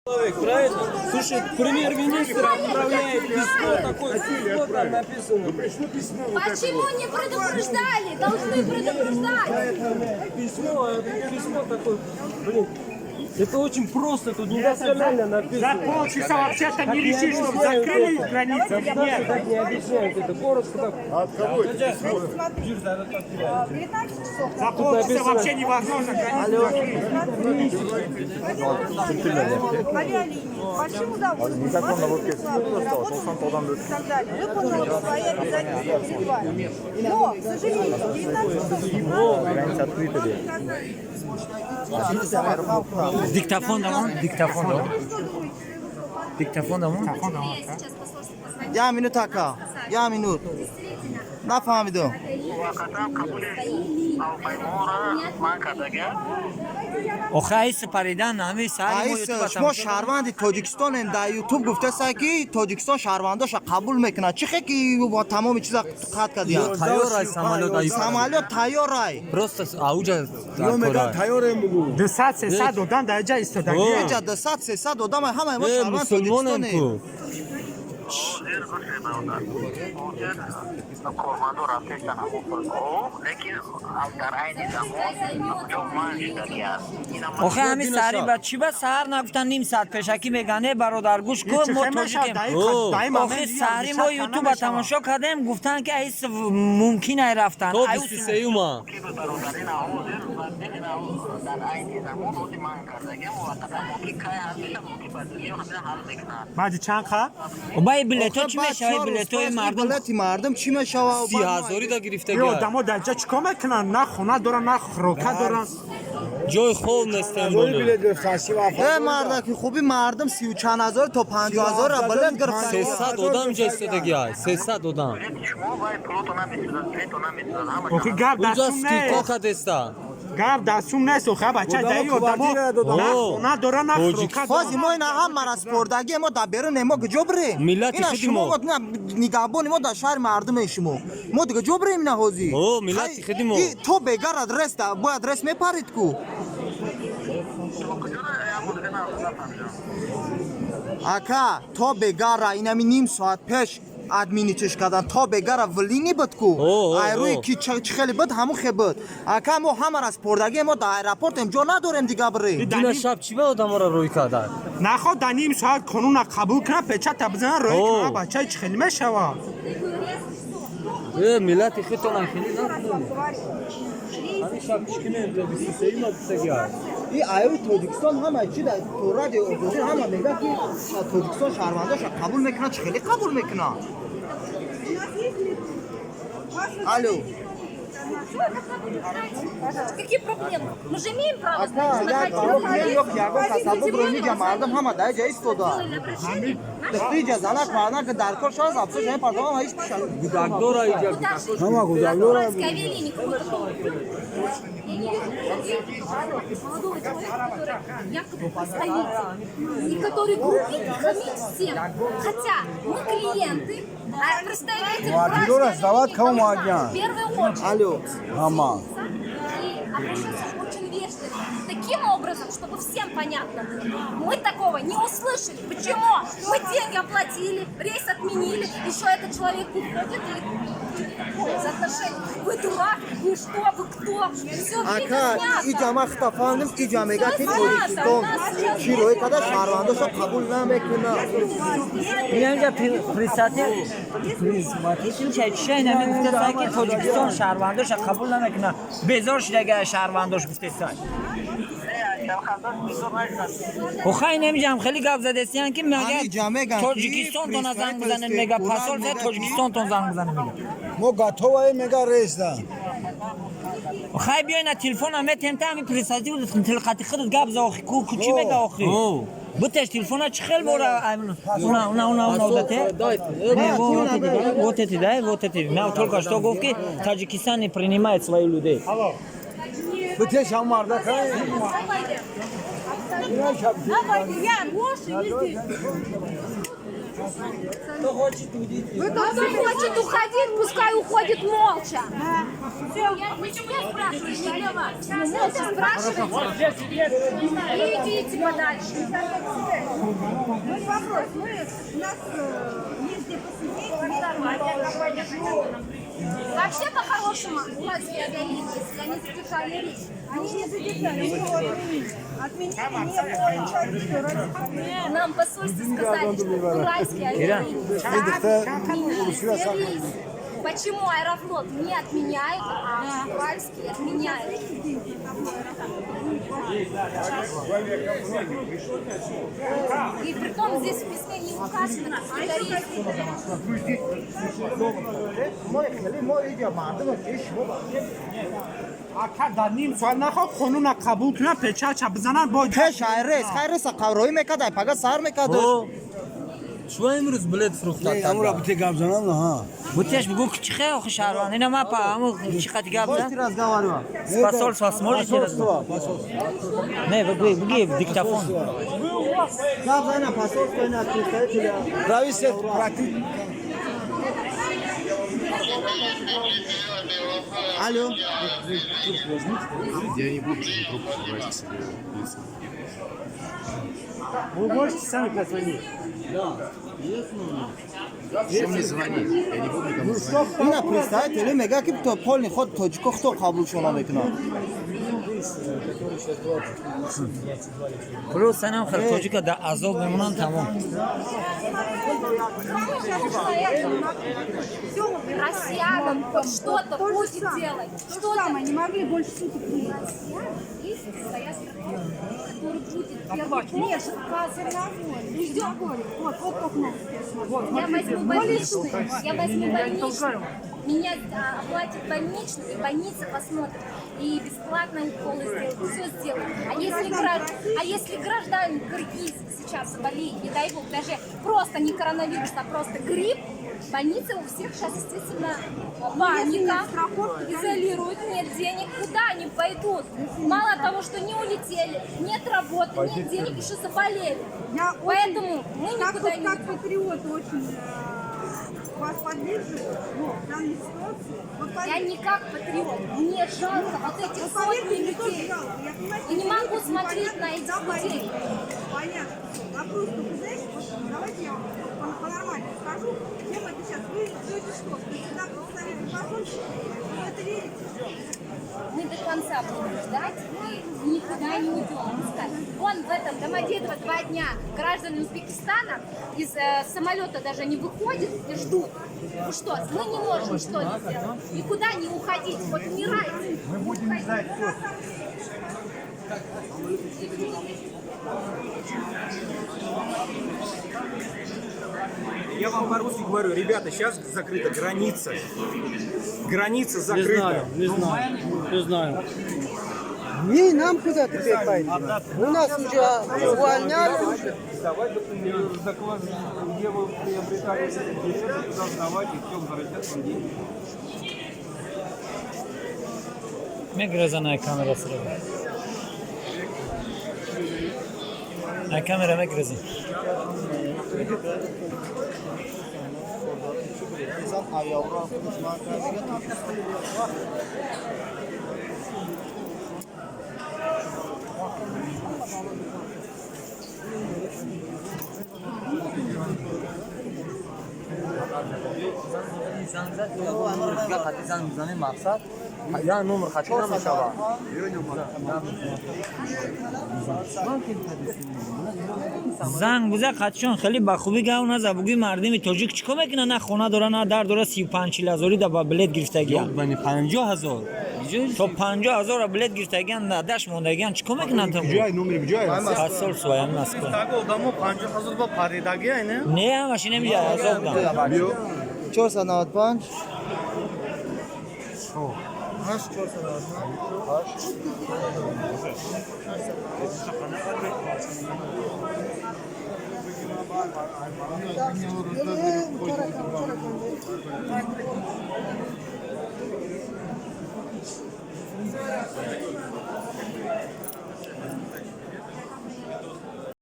Правильно? Слушай, премьер-министр отправляет письмо, такое письмо там написано. Почему не предупреждали? Должны предупреждать. Письмо такое, блин. Это очень просто, тут недосконально написано. За полчаса вообще-то не решишь, чтобы закрыли границы. Нет. Так не объясняют, это коротко так. От кого это? 19 часов. За полчаса вообще невозможно границу закрыть. Авиалинии. Большим удовольствием. И так далее. Выполнила свои обязательства. Но, к сожалению, 19 часов. Диктофон да мон? Диктофон да. Диктофон да мон? Я минут ака. Я минут. Нафамидум. Охайс паридан нами сари мо ютуб شما شهروند تاجیکستان در یوتیوب گفته سه که تاجیکستان شهرونداش قبول میکنه چه که با تمام چیزا قطع کردیا تایور ای самолет ай самолет تیار ای просто ауҷа Тайорем 200-300 додам дар ҷа истодагӣ. اینجا 200 300 آدم همه ما شهروند мусулмонам تاجیکستانی ку охе ҳами сари ба чи ба саҳар нагуфтан ним саат пешакӣ мегане бародаргӯш ку мо тоҷикем охе саҳри мо ютуба тамошо кардем гуфтан ки айс мумкин ай рафтан то 23-юма баъди чанд қа? баи билето чӣ мешавад билетои мардум билети мардум чӣ мешавад 30,000 да гирифтагӣ одамо дар ҷа чӣ кор мекунанд? На хона доранд, на хӯрока доранд. ҷои хоб нестем ای مرد که خوبی مردم 30 و چند هزار تا 50,000 را بلند گرفتن 300 одам ҷа истодагӣ ай 300 одам охи гап уҷа дастум скилкока нест. деста гап дастум нест. охе бача даи одамо на хона доранд, на хӯрока فازی доранд. ما این هم مرا سپردگی ما در بیرون ما کجا بریم ملت اینا خودی شما ما. نگهبان ما در شهر مردم شما ما دیگه کجا بریم اینا حاضی او، ملت خودی ما. تو بگر ادرس ده باید ادرس میپرید کو اکا تو بگر اینمی نیم ساعت پیش ادمینی چش کردن تا بگر ولینی بد کو ای روی کی چه خیلی بد همون خبد اکا ما همه از پردگی ما در ایرپورت امجا نداریم دیگه بریم дуна шаб чӣ ба одаморо рӯй кардан наход дар ним соат қонуна қабул кунад печата бизанад рӯй О. кунад бачаи чӣ хеле мешавад. миллати хитонам хеле این ایوی تاجیکستان همه چی در تو رادیو اپوزیسیون همه میگه که تاجیکستان شهرونداش قبول میکنن چه خیلی قبول میکنن الو Какие проблемы? Мы же имеем право yok yago kasabı bürünüce mardum ama daha caiz istoda tıktıca zanak varna ki darkor şans apsa şey pardon ama hiçbir şey гудагдора иҷа Уральская авиалиния, какой-то молодого человека, который якобы представитель, и который грубит и хамит всем. Хотя мы клиенты, а представитель в первую очередь. Алло. И обращаться очень вежливо. Таким образом, чтобы всем понятно было. Мы такого не услышали. Почему? Мы деньги оплатили, рейс отменили, еще этот человек уходит и за отношения. Вы дурак, вы что, вы кто? Все Aka снято. ijama xitafandim ijama میگه که تاجیکستان چیروی کده شهرونداش قبول نمیکنه اینجا پریساتیم چه اینمی گفته سای که تاجیکستان شهرونداش قبول نمیکنه بزار شده اگر شهرونداش گفته سای خب اینمیجم خیلی گپ زده سیان که میگه تاجیکستان تون زنگ بزنن میگه پاسال زد تاجیکستان تون زنگ بزنن میگه ما готовы мега рейс да. خای بیاین تلفن هم تنت همین پریساتی بود تلخاتی خودت گپ زاخی کوچی میگه آخی بتش تلفن چه خیلی بوره اونا داته вот эти мне только что говорит कि Таджикистан не принимает своих людей بتش هم مردا کای. Давайте, я больше везде. Кто хочет уходить, пускай уходит молча. Почему я спрашиваю? Молча спрашивайте. И идите подальше. вопрос. У нас есть где посидеть, Вообще, по-хорошему, уральские авиалинии, если они задержали рейс. они не задержали, мы его отменили, не получали, Нам посольство сказали, что уральские авиалинии отменили рейс. Почему Аэрофлот не отменяет, а уральские отменяют? И при том здесь в письме не указано, сколько ака дар ним соат нахо қонуна қабул кунад печача бизанан бо пеш айрес хайреса қавроӣ мекардай пага сар мекард شو امروز بلد فروخت амура бите гапзанам ҳа бутеш бигу ки чихе охи шаҳрванд ина ма па аму чихати гап да разговаривам посольство сможете не бигӯ диктофон гапзана посольство ина представителя рависет практик алло Я не буду трубку брать к себе в лицо. вы можете сами позвонить Зачем мне звонить? Я не буду никому звонить. ина представители мега ки то полни ход тоҷико хто қабул шуно мекунад плюс санам хар тоҷика да азоб мемонанд тамом Россиянам хоть что-то будет делать. что самое, не могли больше суток быть. Есть своя страна, который будет первый Нет, идем. Вот по кнопке. Я возьму больничный, меня оплатит больничный, и больница посмотрит, и бесплатно уколы сделают, все сделают. А если гражданин Кыргызии сейчас заболеет, не дай бог, даже просто не коронавирус, а просто грипп, больница у всех сейчас, естественно, паника, изолируют, нет денег, куда они пойдут? Мало того, что не улетели, нет работы, нет денег, еще заболели. Поэтому мы никуда не как патриот очень вас поддерживаю, в данной ситуации. Я не как патриот, мне жалко вот этих сотни людей. Я не могу смотреть на этих людей. Понятно. Вопрос только, знаешь, давайте я вам по-нормальному скажу. Чем это сейчас? Вы ждете что? Вы всегда представили посольство? Вы в это верите? Мы до конца будем ждать и никуда не уйдем. Вон в этом Домодедово 2 дня граждане Узбекистана из самолета даже не выходят и ждут. Ну что, мы не можем что сделать? Никуда не уходить, вот умирайте. Мы будем ждать. Я вам по-русски говорю, ребята, сейчас закрыта граница. Граница закрыта. не знаю не нам куда теперь пойдем у нас уже увольняют Давай, например, заклад, где вы приобретали билеты, туда сдавать, и все, возвратят вам деньги. мегрезан ай камерасиро ай камера мегрезан я номер хочу занг буза қатшон хеле ба хубӣ гав наза буги мардими тоҷик чикор мекунад на хона дора на дар дора 35,000 да ба билет гирифтагиян 50,000. то 50,000 билет гирифтагиян да даш мондагиян чикор мекунад номер биҷои асол суян маско одамо 50,000 ба паридагия не не ҳамаш инамиҷа азоб дам 495 495